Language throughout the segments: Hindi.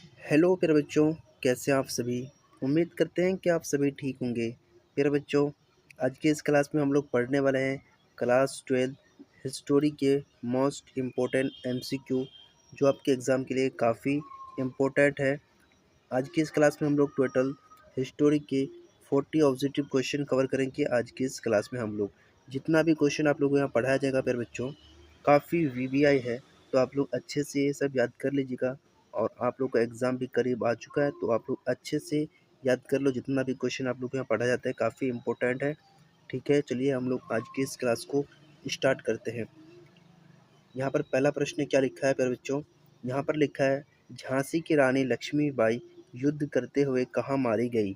हेलो प्यारे बच्चों, कैसे हैं आप सभी। उम्मीद करते हैं कि आप सभी ठीक होंगे। प्यारे बच्चों, आज के इस क्लास में हम लोग पढ़ने वाले हैं क्लास 12 हिस्टोरी के मोस्ट इम्पोर्टेंट एमसीक्यू, जो आपके एग्ज़ाम के लिए काफ़ी इम्पोर्टेंट है। आज की इस क्लास में हम लोग टोटल हिस्टोरी के 40 ऑब्जेक्टिव क्वेश्चन कवर करेंगे। आज की इस क्लास में हम लोग जितना भी क्वेश्चन आप लोगों को यहाँ पढ़ाया जाएगा प्यारे बच्चों, काफ़ी वीवीआई है, तो आप लोग अच्छे से ये सब याद कर लीजिएगा। और आप लोग का एग्ज़ाम भी करीब आ चुका है, तो आप लोग अच्छे से याद कर लो। जितना भी क्वेश्चन आप लोग को यहाँ पढ़ाया जाता है काफ़ी इंपॉर्टेंट है। ठीक है, चलिए हम लोग आज की इस क्लास को स्टार्ट करते हैं। यहाँ पर पहला प्रश्न क्या लिखा है प्यारे बच्चों, यहाँ पर लिखा है झांसी की रानी लक्ष्मीबाई युद्ध करते हुए कहाँ मारी गई।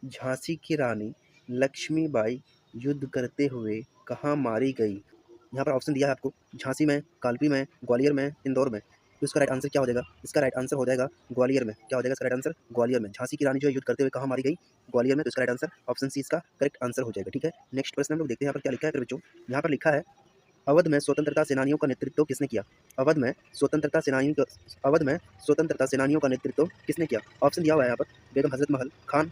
झांसी की रानी लक्ष्मीबाई युद्ध करते हुए कहाँ मारी गई। यहाँ पर ऑप्शन दिया है आपको, झांसी में, कालपी में, ग्वालियर में, इंदौर में। तो इसका राइट आंसर क्या हो जाएगा? इसका राइट आंसर हो जाएगा ग्वालियर में। क्या हो जाएगा इसका राइट आंसर? ग्वालियर में। झांसी की रानी जो है युद्ध करते हुए कहाँ मारी गई? ग्वालियर में। तो इसका राइट आंसर ऑप्शन सी इसका करेक्ट आंसर हो जाएगा। ठीक है, नेक्स्ट प्रश्न हम लोग देखते हैं यहाँ पर क्या लिखा है बच्चों। यहाँ पर लिखा है अवध में स्वतंत्रता सेनानियों का नेतृत्व किसने किया। अवध में स्वतंत्रता सेनानियों का अवध में स्वतंत्रता सेनानियों का नेतृत्व किसने किया। ऑप्शन दिया हुआ है यहाँ पर, बेगम हजरत महल, खान,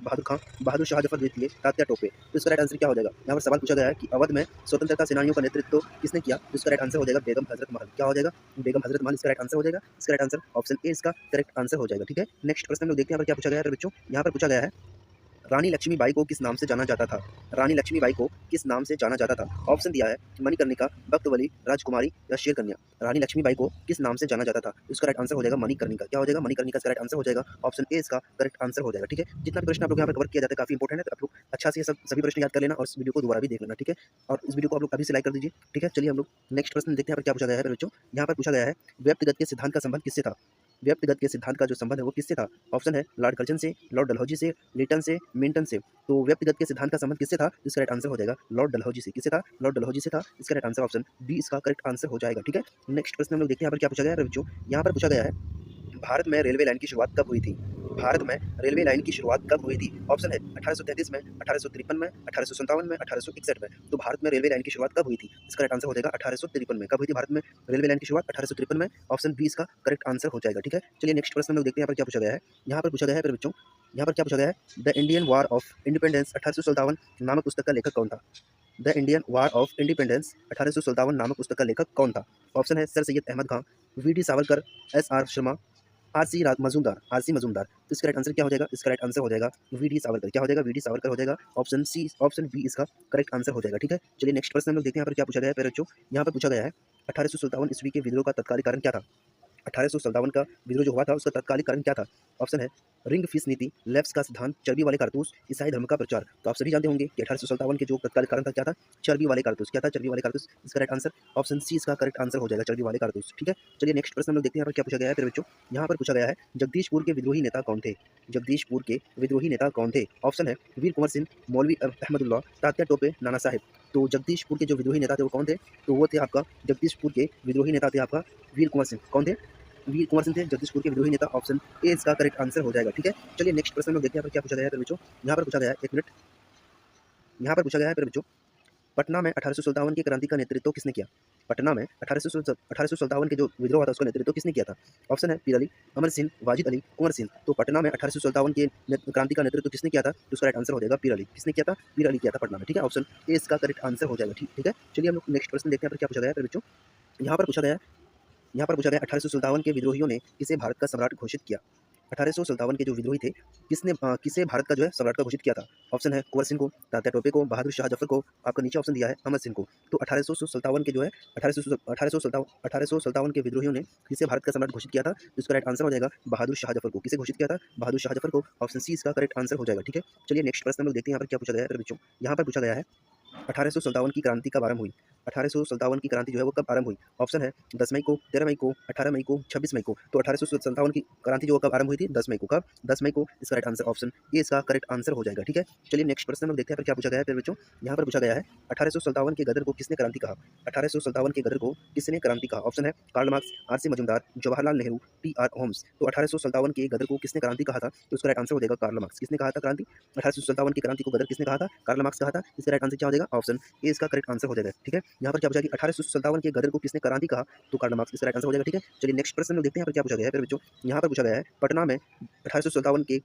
बहादुर शाह जफर द्वितीय, तात्या टोपे। तो इसका राइट आंसर क्या हो जाएगा? यहाँ पर सवाल पूछा गया है कि अवध में स्वतंत्रता सेनानियों का नेतृत्व किसने किया। तो इसका राइट आंसर हो जाएगा बेगम हजरत महल। क्या हो जाएगा? बेगम हजरत महल इसका राइट आंसर हो जाएगा। इसका राइट आंसर ऑप्शन ए इसका करेक्ट आंसर हो जाएगा। ठीक है, नेक्स्ट प्रश्न हम लोग देखते हैं यहाँ पर क्या पूछा गया है बच्चों। यहाँ पर पूछा गया है रानी लक्ष्मीबाई को किस नाम से जाना जाता था। रानी लक्ष्मीबाई को किस नाम से जाना जाता था। ऑप्शन दिया है मणिकर्णिका, बख्तवली, राजकुमारी या शेरकन्या। रानी लक्ष्मीबाई को किस नाम से जाना जाता था। इसका राइट आंसर हो जाएगा मणिकर्णिका। क्या हो जाएगा? मणिकर्णिका इसका राइट आंसर हो जाएगा। ऑप्शन ए इसका करेक्ट आंसर हो जाएगा। ठीक है, जितना भी प्रश्न आप लोग यहाँ पर कवर किया जाता है काफी इंपॉर्टेंट है, तो आप लोग अच्छा से सभी प्रश्न याद कर लेना और इस वीडियो को दोबारा भी देख लेना। ठीक है, और इस वीडियो को आप लोग अभी से लाइक कर दीजिए। ठीक है, चलिए हम लोग नेक्स्ट प्रश्न देखते हैं यहाँ पर क्या पूछा गया है बच्चों। यहाँ पर पूछा गया है व्यक्तिगत के सिद्धांत का संबंध किससे था। व्यक्तिगत के सिद्धांत का जो संबंध है वो किससे था। ऑप्शन है लॉर्ड कर्जन से, लॉर्ड डलहौजी से, लीटन से, मिंटन से। तो व्यक्तिगत के सिद्धांत का संबंध किससे था? इसका राइट आंसर हो जाएगा लॉर्ड डलहौजी से। किससे था? लॉर्ड डलहौजी से था। इसका राइट आंसर ऑप्शन बी इसका करेक्ट आंसर हो जाएगा। ठीक है, नेक्स्ट प्रश्न हम लोग देखते हैं यहाँ पर क्या पूछा गया है बच्चों। यहाँ पर पूछा गया है भारत में रेलवे लाइन की शुरुआत कब हुई थी। भारत में रेलवे लाइन की शुरुआत कब हुई थी। ऑप्शन है 1833 में, 1853 में, 1857 में, 1861 में। तो भारत में रेलवे लाइन की शुरुआत कब हुई थी। इसका राइट आंसर हो जाएगा 1853 में। कब हुई थी भारत में रेलवे लाइन की शुरुआत? 1853 में। ऑप्शन बी इसका करेक्ट आंसर हो जाएगा। ठीक है, चलिए नेक्स्ट प्रश्न हम लोग देखते हैं यहाँ पर क्या पूछा गया है। यहाँ पर पूछा गया है फिर बच्चों, यहाँ पर क्या पूछा गया है the Indian war of independence 1857 नामक पुस्तक का लेखक कौन था। The Indian war of independence 1857 नामक पुस्तक का लेखक कौन था। ऑप्शन है sir Syed Ahmad Khan, V D Savarkar, S R Sharma, RC Majumdar. तो इसका राइट आंसर क्या हो जाएगा? इसका राइट आंसर हो जाएगा वी डी सावरकर। क्या हो जाएगा? वी डी सावरकर हो जाएगा। ऑप्शन सी, ऑप्शन बी इसका करेक्ट आंसर हो जाएगा। ठीक है, चलिए नेक्स्ट प्रश्न हम लोग देखते हैं यहाँ पर क्या पूछा गया है पेरे बच्चों। यहाँ पर पूछा गया है 1857 ईस्वी के विद्रोह का तत्कालिक कारण क्या था। 1857 का विद्रोह जो हुआ था उसका तत्कालिक कारण क्या था। ऑप्शन है रिंग फीस नीति, लेफ्स का सिद्धांत, चर्बी वाले कारतूस, ईसाई धर्म का प्रचार। तो आप सभी जानते होंगे कि 1857 के जो तत्कालिक कारण था क्या था? चर्बी वाले कारतूस। क्या था? चर्बी वाले कारतूस। इसका राइट आंसर ऑप्शन सी इसका करेक्ट आंसर हो जाएगा, चर्बी वाले कारतूस। ठीक है, चलिए नेक्स्ट प्रश्न हम लोग देखते हैं यहाँ पर क्या पूछा गया है फिर बच्चों। यहाँ पर पूछा गया है जगदीशपुर के विद्रोही नेता कौन थे। जगदीशपुर के विद्रोही नेता कौन थे। ऑप्शन है वीर कुंवर सिंह, मौलवी अहमदुल्लाह, तात्या टोपे, नाना साहेब। तो जगदीशपुर के जो विद्रोही नेता थे वो कौन थे? तो वो थे आपका जगदीशपुर के विद्रोही नेता थे आपका वीर कुंवर सिंह। कौन थे? वीर कुंवर सिंह थे जगदीशपुर के विद्रोही नेता। ऑप्शन ए इसका करेक्ट आंसर हो जाएगा। ठीक है, चलिए नेक्स्ट प्रश्न में देखते हैं यहाँ पर क्या पूछा गया है बच्चों। यहाँ पर पूछा गया है, एक मिनट, यहाँ पर पूछा गया है बच्चों, पटना में 1857 की क्रांति का नेतृत्व किसने किया। पटना में 1857 के जो विद्रोह हुआ था उसका नेतृत्व किसने किया था। ऑप्शन है पीर अली, अमर सिंह, वाजिद अली, कुंवर सिंह। तो पटना में 1857 के क्रांति का नेतृत्व किसने किया था। तो उसका राइट आंसर हो जाएगा पीर अली। किसने किया था? पीर अली किया था पटना में। ठीक है, ऑप्शन ए इसका करेक्ट आंसर हो जाएगा। ठीक है, चलिए हम लोग नेक्स्ट प्रश्न देखते हैं यहाँ पर क्या पूछा गया है बच्चों। यहाँ पर पूछा गया है, यहाँ पर पूछा गया 1857 के विद्रोहियों ने किसे भारत का सम्राट घोषित किया। 1857 के जो विद्रोही थे किसे भारत का जो है सम्राट का घोषित किया था। ऑप्शन है कुंवर सिंह को, तात्या टोपे को, बहादुर शाह जफर को। आपका नीचे ऑप्शन दिया है अमर सिंह को। तो 1857 के जो है 1857 के विद्रोहियों ने किसे भारत का सम्राट घोषित किया था। तो इसका राइट आंसर हो जाएगा बहादुर शाह जफर को। किसे घोषित किया था? बहादुर शाह जफर को। ऑप्शन सी इसका करेक्ट आंसर हो जाएगा। ठीक है, चलिए नेक्स्ट प्रश्न हम लोग देखते हैं यहाँ पर क्या पूछा गया है बच्चों। यहाँ पर पूछा गया है 1857 की क्रांति कब आरंभ हुई। 1857 की क्रांति जो है वो कब आरंभ हुई। ऑप्शन है 10 मई को, 13 मई को, 18 मई को, 26 मई को। तो 1857 की क्रांति जो कब आरंभ हुई थी? 10 मई को। कब? 10 मई को। इसका राइट आंसर ऑप्शन ए इसका करेक्ट आंसर हो जाएगा। ठीक है, चलिए नेक्स्ट प्रश्न हम देखते हैं क्या पूछा गया है फिर बच्चों। यहाँ पर पूछा गया है 1857 के गदर को किसने क्रांति कहा। 1857 के गदर को किसने क्रांति कहा। ऑप्शन है Karl Marx, RC Majumdar, Jawaharlal Nehru, T R Holmes. तो 1857 के गदर को किसने क्रांति कहा था। तो उसका राइट आंसर हो जाएगा कार्ल मार्क्स। किसने कहा था क्रांति? 1857 की क्रांति को गदर किसने कहा था? कार्ल मार्क्स कहा था। इसका राइट आंसर क्या हो जाएगा? ऑप्शन ए इसका करेक्ट आंसर हो जाएगा। ठीक है, यहाँ पर क्या पूछा कि 1857 के गदर को किसने क्रांति कहा, तो कार्ल मार्क्स इसका राइट आंसर हो जाएगा। ठीक है, चलिए नेक्स्ट प्रश्न में देखते हैं यहाँ पर क्या पूछा गया है फिर बच्चों। यहाँ पर पूछा गया है पटना में 1857 के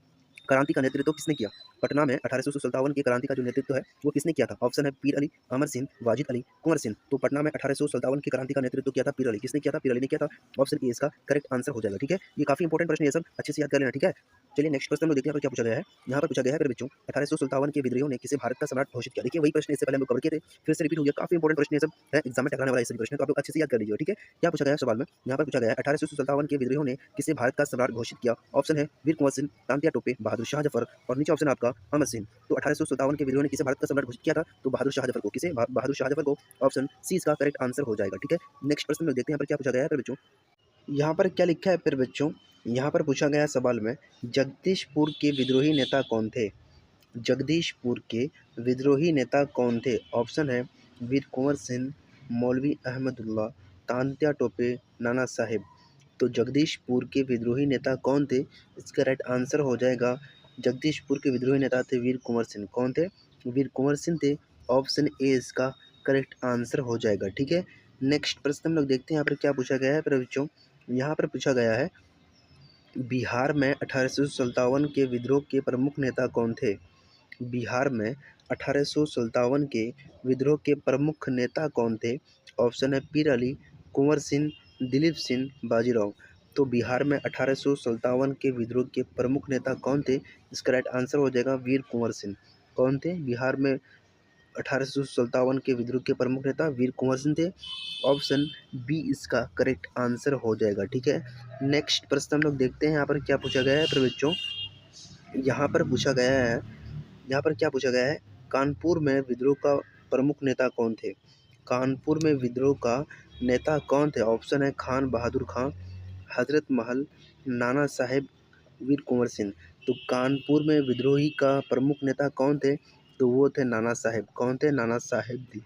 क्रांति का नेतृत्व किसने किया। पटना में 1857 की क्रांति का जो नेतृत्व है वो किसने किया था। ऑप्शन है पीर अली, अमर सिंह, वाजिद अली, कुंवर सिंह। तो पटना में 1857 की क्रांति का नेतृत्व किया था पीर अली। किसने किया था, पीर अली ने किया था। ऑप्शन ए इसका करेक्ट आंसर हो जाएगा। ठीक है, ये काफी इंपॉर्टेंट प्रश्न है, सब अच्छे से याद कर लेना। ठीक है, चलिए नेक्स्ट प्रश्न में देखते हैं क्या पूछा गया है। यहाँ पर पूछा गया है फिर बच्चों 1857 के विद्रोहियों ने किसे भारत का सम्राट घोषित किया। देखिए वही प्रश्न इससे पहले हम कवर किए थे, फिर से रिपीट हो गया। काफी इंपॉर्टेंट प्रश्न है, सब है एग्जाम में टकराने वाला इस प्रश्न, तो आप लोग अच्छे से याद कर लीजिए। ठीक है, क्या पूछा गया है सवाल में, यहाँ पर पूछा गया है 1857 के विद्रोहियों ने किसे भारत का सम्राट घोषित किया। ऑप्शन है वीर कुंवर सिंह, तांत्या टोपे, बहादुर शाह जफर और नीचे ऑप्शन आपका अमर सिंह। तो 1857 के विद्रोह ने किसे भारत का सम्राट घोषित किया था, तो बहादुर शाह जफर को। किसे, बहादुर शाह जफर को। ऑप्शन सी इसका करेक्ट आंसर हो जाएगा। ठीक है, नेक्स्ट प्रश्न में देखते हैं यहाँ पर क्या पूछा गया है फिर बच्चों। यहाँ पर क्या लिखा है फिर बच्चों, यहाँ पर पूछा गया सवाल में जगदीशपुर के विद्रोही नेता कौन थे। जगदीशपुर के विद्रोही नेता कौन थे। ऑप्शन है वीर कुंवर सिंह, मौलवी अहमदुल्ला, तांत्या टोपे, नाना साहेब। तो जगदीशपुर के विद्रोही नेता कौन थे, इसका राइट आंसर हो जाएगा जगदीशपुर के विद्रोही नेता थे वीर कुंवर सिंह। कौन थे, वीर कुंवर सिंह थे। ऑप्शन ए इसका करेक्ट आंसर हो जाएगा। ठीक है, नेक्स्ट प्रश्न हम लोग देखते हैं यहाँ पर क्या पूछा गया है फिर बच्चों। यहाँ पर पूछा गया है बिहार में 1857 के विद्रोह के प्रमुख नेता कौन थे। बिहार में 1857 के विद्रोह के प्रमुख नेता कौन थे। ऑप्शन है पीर अली, कुंवर सिंह, दिलीप सिंह, बाजीराव। तो बिहार में 1857 के विद्रोह के प्रमुख नेता कौन थे, इसका राइट आंसर हो जाएगा वीर कुंवर सिंह। कौन थे बिहार में 1857 के विद्रोह के प्रमुख नेता, वीर कुंवर सिंह थे। ऑप्शन बी इसका करेक्ट आंसर हो जाएगा। ठीक है, नेक्स्ट प्रश्न हम लोग देखते हैं यहाँ पर क्या पूछा गया है फिर बच्चों। यहाँ पर पूछा गया है, यहाँ पर क्या पूछा गया है कानपुर में विद्रोह का प्रमुख नेता कौन थे। कानपुर में विद्रोह का नेता कौन थे। ऑप्शन है खान बहादुर खां, हजरत महल, नाना साहेब, वीर कुंवर सिंह। तो कानपुर में विद्रोही का प्रमुख नेता कौन थे, तो वो थे नाना साहेब। कौन थे, नाना साहेब थी।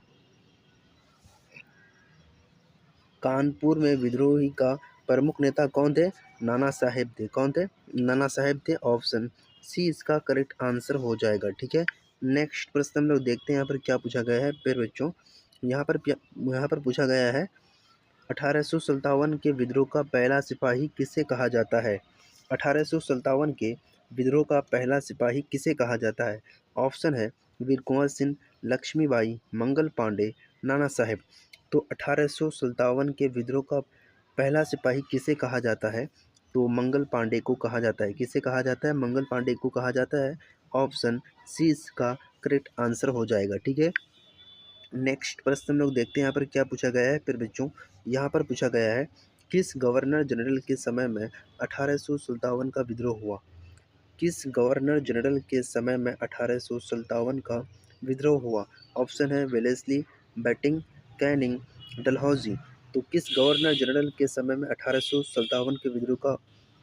कानपुर में विद्रोही का प्रमुख नेता कौन थे, नाना साहेब थे। कौन थे, नाना साहेब थे। ऑप्शन सी इसका करेक्ट आंसर हो जाएगा। ठीक है, नेक्स्ट प्रश्न हम लोग देखते हैं यहाँ पर क्या पूछा गया है फिर बच्चों। यहाँ पर पूछा गया है 1857 के विद्रोह का पहला सिपाही किसे कहा जाता है। 1857 के विद्रोह का पहला सिपाही किसे कहा जाता है। ऑप्शन है वीर कुंवर सिंह, लक्ष्मीबाई, मंगल पांडे, नाना साहेब। तो 1857 के विद्रोह का पहला सिपाही किसे कहा जाता है, तो मंगल पांडे को कहा जाता है। किसे कहा जाता है, मंगल पांडे को कहा जाता है। ऑप्शन सी इसका करेक्ट आंसर हो जाएगा। ठीक है, नेक्स्ट प्रश्न हम लोग देखते हैं यहाँ पर क्या पूछा गया है फिर बच्चों। यहाँ पर पूछा गया है किस गवर्नर जनरल के समय में 1857 का विद्रोह हुआ। किस गवर्नर जनरल के समय में 1857 का विद्रोह हुआ। ऑप्शन है वेलेस्ली, बैटिंग, कैनिंग, डलहौजी। तो किस गवर्नर जनरल के समय में 1857 के विद्रोह का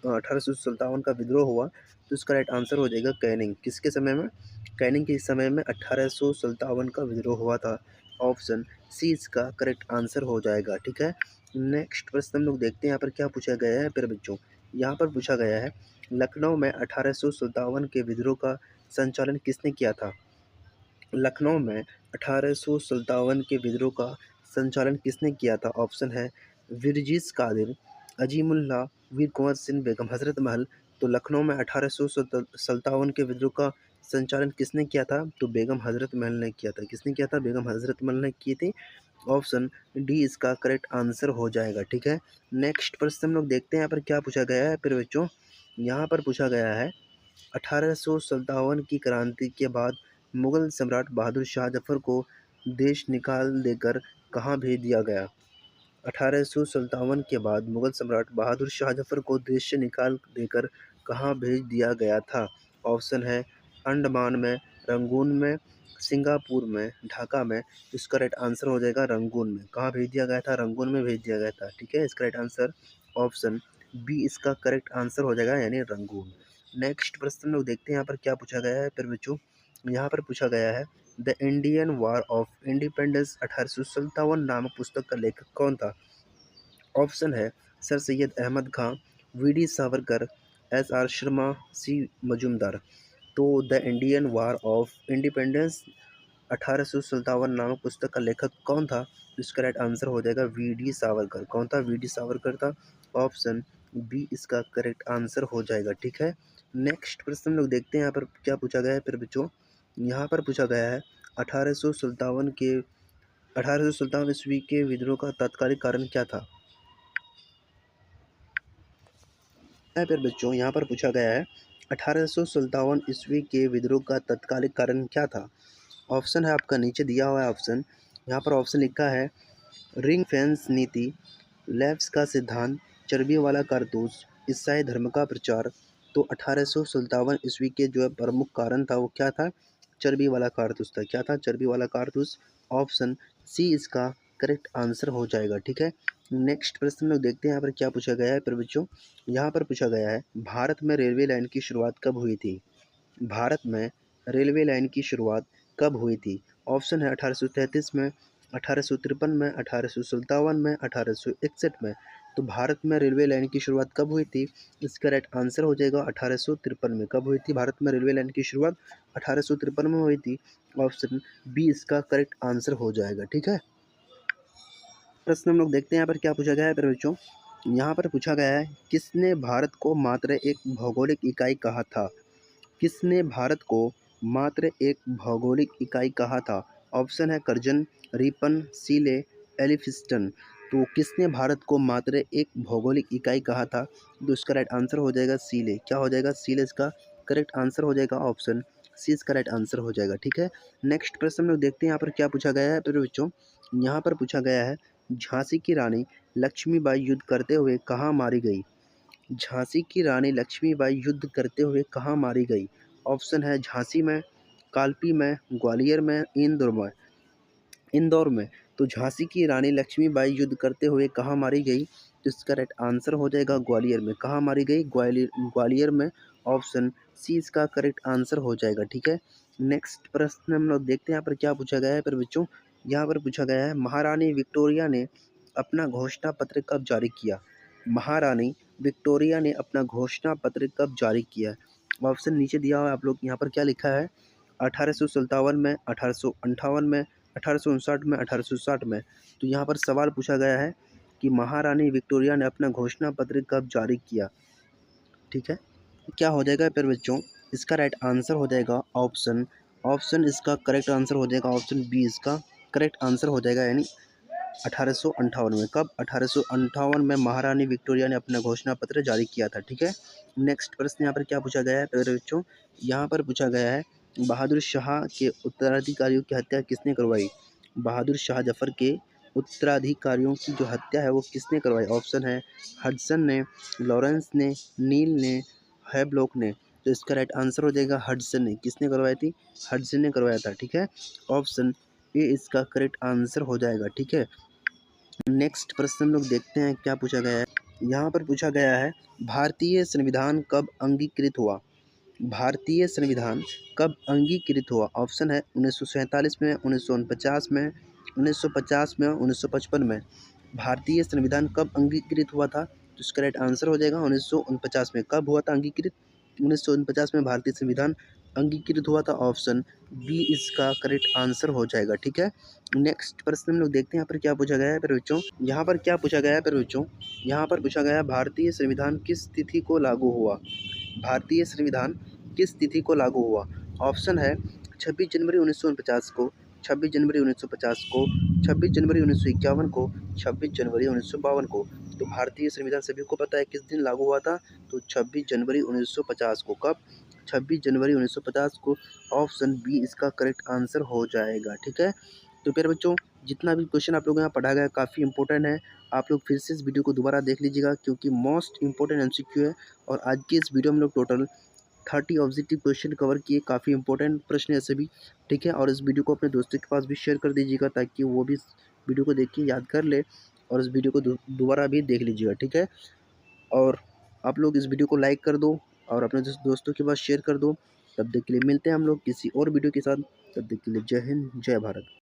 1857 का विद्रोह हुआ, तो इसका राइट आंसर हो जाएगा कैनिंग। किसके समय में, कैनिंग के समय में 1857 का विद्रोह हुआ था। ऑप्शन सी इसका करेक्ट आंसर हो जाएगा। ठीक है, नेक्स्ट प्रश्न हम लोग देखते हैं यहाँ पर क्या पूछा गया है फिर बच्चों। यहाँ पर पूछा गया है लखनऊ में 1857 के विद्रोह का संचालन किसने किया था। लखनऊ में 1857 के विद्रोह का संचालन किसने किया था। ऑप्शन है विरजीज कादिर, अजीमुल्ला, वीर कुंवर सिंह, बेगम हजरत महल। तो लखनऊ में 1857 के विद्रोह का संचालन किसने किया था, तो बेगम हजरत महल ने किया था। किसने किया था, बेगम हजरत महल ने की थी। ऑप्शन डी इसका करेक्ट आंसर हो जाएगा। ठीक है, नेक्स्ट प्रश्न हम लोग देखते हैं यहाँ पर क्या पूछा गया है फिर बच्चों। यहाँ पर पूछा गया है 1857 की क्रांति के बाद मुगल सम्राट बहादुर शाह जफर को देश निकाल देकर कहाँ भेज दिया गया। 1857 के बाद मुगल सम्राट बहादुर शाह जफर को देश से निकाल देकर कहाँ भेज दिया गया था। ऑप्शन है अंडमान में, रंगून में, सिंगापुर में, ढाका में। इसका राइट आंसर हो जाएगा रंगून में। कहाँ भेज दिया गया था, रंगून में भेज दिया गया था। ठीक है, इसका राइट आंसर ऑप्शन बी इसका करेक्ट आंसर हो जाएगा, यानी रंगून। नेक्स्ट प्रश्न लोग देखते हैं यहाँ पर क्या पूछा गया है फिर बच्चों। यहाँ पर पूछा गया है the Indian war of independence 1857 नामक पुस्तक का लेखक कौन था। ऑप्शन है सर सैयद अहमद खां, वी.डी. सावरकर, एस.आर. शर्मा, सी. मजूमदार। तो the Indian war of independence 1857 नामक पुस्तक का लेखक कौन था? इसका राइट आंसर हो जाएगा वी.डी. सावरकर। कौन था? वी.डी. सावरकर था। ऑप्शन बी इसका करेक्ट आंसर हो जाएगा। ठीक है, नेक्स्ट प्रश्न हम लोग देखते हैं यहाँ पर क्या पूछा गया है। फिर बच्चों यहाँ पर पूछा गया है 1857 ईस्वी के विद्रोह का तात्कालिक कारण क्या था? फिर बच्चों यहाँ पर पूछा गया है 1857 ईस्वी के विद्रोह का तत्कालिक कारण क्या था? ऑप्शन है आपका नीचे दिया हुआ है ऑप्शन। यहाँ पर ऑप्शन लिखा है रिंग फेंस नीति, लेव्स का सिद्धांत, चर्बी वाला कारतूस, ईसाई धर्म का प्रचार। तो 1857 ईस्वी के जो प्रमुख कारण था वो क्या था? चर्बी वाला कारतूस था। क्या था? चर्बी वाला कारतूस। ऑप्शन सी इसका करेक्ट आंसर हो जाएगा। ठीक है, नेक्स्ट प्रश्न में देखते हैं यहाँ पर क्या पूछा गया है। पर बच्चों यहाँ पर पूछा गया है भारत में रेलवे लाइन की शुरुआत कब हुई थी? भारत में रेलवे लाइन की शुरुआत कब हुई थी? ऑप्शन है 1833 में, 1853 में, 1857 में, 1861 में। तो भारत में रेलवे लाइन की शुरुआत कब हुई थी? इसका राइट आंसर हो जाएगा 1853 में। कब हुई थी भारत में रेलवे लाइन की शुरुआत? 1853 में हुई थी। ऑप्शन बी इसका करेक्ट आंसर हो जाएगा। ठीक है, प्रश्न हम लोग देखते हैं यहाँ पर क्या पूछा गया है। पर बच्चों यहाँ पर पूछा गया है किसने भारत को मात्र एक भौगोलिक इकाई कहा था? किसने भारत को मात्र एक भौगोलिक इकाई कहा था? ऑप्शन है कर्जन, रिपन, सीले, एलिफिस्टन। तो किसने भारत को मात्र एक भौगोलिक इकाई कहा था? तो इसका राइट आंसर हो जाएगा सीले। क्या हो जाएगा? सीले इसका करेक्ट आंसर हो जाएगा। ऑप्शन सी इसका राइट आंसर हो जाएगा। ठीक है, नेक्स्ट प्रश्न हम लोग देखते हैं यहाँ पर क्या पूछा गया है। तो बच्चों यहाँ पर पूछा गया है झांसी की रानी लक्ष्मीबाई युद्ध करते हुए कहाँ मारी गई? झांसी की रानी लक्ष्मीबाई युद्ध करते हुए कहाँ मारी गई? ऑप्शन है झांसी में, कालपी में, ग्वालियर में, इंदौर में। तो झांसी की रानी लक्ष्मीबाई युद्ध करते हुए कहाँ मारी गई? तो इसका राइट आंसर हो जाएगा ग्वालियर में। कहाँ मारी गई? ग्वालियर में। ऑप्शन सी इसका करेक्ट आंसर हो जाएगा। ठीक है, नेक्स्ट प्रश्न हम लोग देखते हैं यहाँ पर क्या पूछा गया है। पर बच्चों यहाँ पर पूछा गया है महारानी विक्टोरिया ने अपना घोषणा पत्र कब जारी किया? महारानी विक्टोरिया ने अपना घोषणा पत्र कब जारी किया? ऑप्शन नीचे दिया हुआ है। आप लोग यहाँ पर क्या लिखा है? 1857 में, 1858 में, 1859 में, 1860 में। तो यहाँ पर सवाल पूछा गया है कि महारानी विक्टोरिया ने अपना घोषणा पत्र कब जारी किया? ठीक है, क्या हो जाएगा फिर बच्चों? इसका राइट आंसर हो जाएगा ऑप्शन इसका करेक्ट आंसर हो जाएगा। ऑप्शन बी इसका करेक्ट आंसर हो जाएगा, यानी 1858 में। कब? 1858 में महारानी विक्टोरिया ने अपना घोषणा पत्र जारी किया था। ठीक है, नेक्स्ट प्रश्न यहाँ पर क्या पूछा गया है प्यारे बच्चों? यहाँ पर पूछा गया है बहादुर शाह के उत्तराधिकारियों की हत्या किसने करवाई? बहादुर शाह जफर के उत्तराधिकारियों की जो हत्या है वो किसने करवाई? ऑप्शन है हडसन ने, लॉरेंस ने, नील ने, हैवलॉक ने। तो इसका राइट आंसर हो जाएगा हडसन ने। किसने करवाई थी? हडसन ने करवाया था। ठीक है, ऑप्शन ए इसका करेक्ट आंसर हो जाएगा। ठीक है, नेक्स्ट प्रश्न हम लोग देखते हैं क्या पूछा गया है। यहाँ पर पूछा गया है भारतीय संविधान कब अंगीकृत हुआ? भारतीय संविधान कब अंगीकृत हुआ? ऑप्शन है 1947 में, 1949 में, 1950 में, 1955 में। भारतीय संविधान कब अंगीकृत हुआ था? तो इसका राइट आंसर हो जाएगा 1949 में। कब हुआ था अंगीकृत? 1949 में भारतीय संविधान अंगीकृत हुआ था। ऑप्शन बी इसका करेक्ट आंसर हो जाएगा। ठीक है, नेक्स्ट प्रश्न हम लोग देखते हैं यहाँ पर क्या पूछा गया है। पर बच्चों यहाँ पर क्या पूछा गया है? पर बच्चों यहाँ पर पूछा गया है भारतीय संविधान किस तिथि को लागू हुआ? भारतीय संविधान किस तिथि को लागू हुआ? ऑप्शन है 26 जनवरी 1949 को, 26 जनवरी 1950 को, 26 जनवरी 1951 को, 26 जनवरी 1952 को। तो भारतीय संविधान सभी को पता है किस दिन लागू हुआ था? तो 26 जनवरी 1950 को। कब? 26 जनवरी 1950 को। ऑप्शन बी इसका करेक्ट आंसर हो जाएगा। ठीक है, तो फिर बच्चों जितना भी क्वेश्चन आप लोगों यहाँ पढ़ा गया काफ़ी इंपॉर्टेंट है। आप लोग फिर से इस वीडियो को दोबारा देख लीजिएगा क्योंकि मोस्ट इंपॉर्टेंट एमसीक्यू है। और आज की इस वीडियो में लोग टोटल 30 ऑब्जेक्टिव क्वेश्चन कवर किए। काफ़ी इंपॉर्टेंट प्रश्न है सभी। ठीक है, और इस वीडियो को अपने दोस्तों के पास भी शेयर कर दीजिएगा ताकि वो भी इस वीडियो को देख के याद कर ले और इस वीडियो को दोबारा भी देख लीजिएगा। ठीक है, और आप लोग इस वीडियो को लाइक कर दो और अपने दोस्तों के पास शेयर कर दो। तब तक के लिए मिलते हैं हम लोग किसी और वीडियो के साथ। तब तक के लिए जय हिंद, जय भारत।